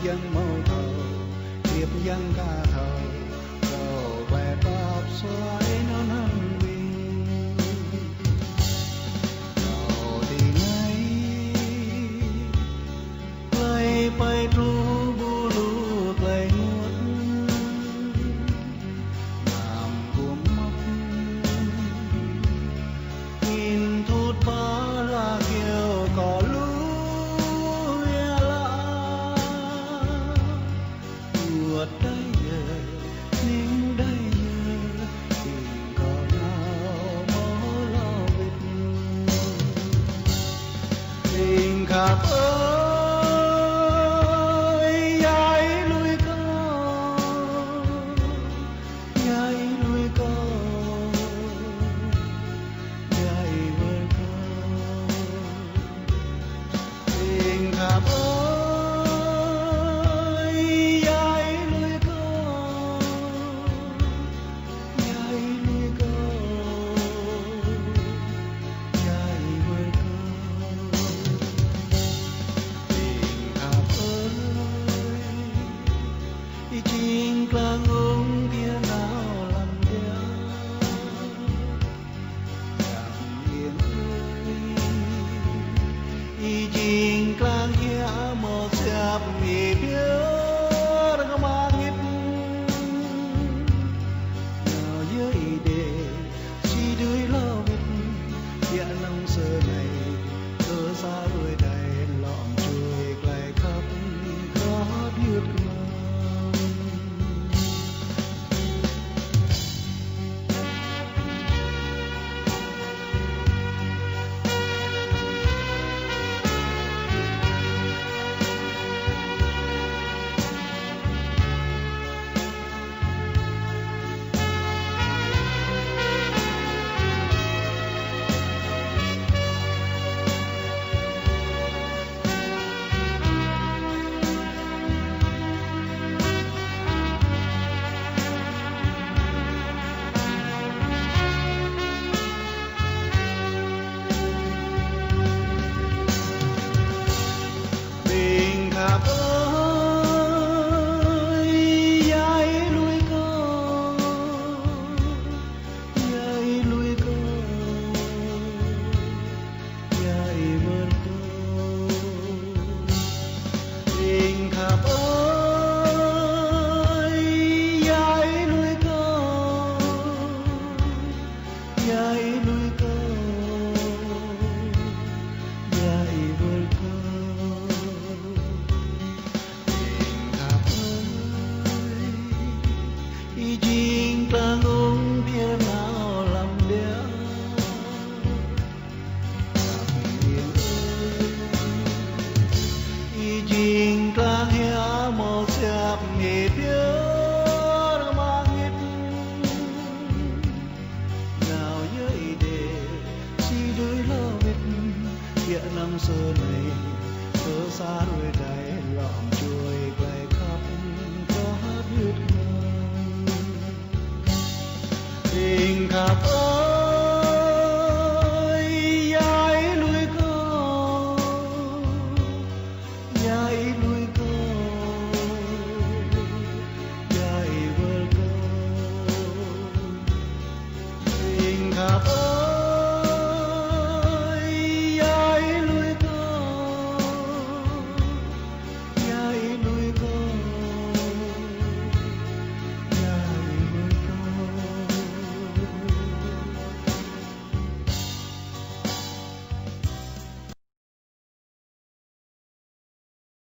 dân màu thầu điệp dân ca thầu cầu về bắp xoáy nó nâng bình cầu đi ngay lấy bay ru bu lu lấy nuốt làm cuốn mốc nhìn thút ba là kiều có lú đây giờ nín đây giờ tình còn nào mơ lo biết tình khắp ơi nhảy lui co nhảy vơi co tình khắp chính là ngông kia nào làm đeo chẳng yên ơi chính là kia một sạp mì biếc nó mang ít nào dưới đề chỉ đuôi lo biết địa nông sơ này cơ xa đuôi đầy lọm chui lại khắp khó biết chính ta ngông kia nào làm đeo chính ta hé một sạp nghề biếc mang ít nào dưới đề chỉ đuôi lo biết địa năm xưa này cơ xa đuôi đầy lọm chui quay khắp có biết tình khắp ơi nhảy lui co nhảy vơi co tình khắp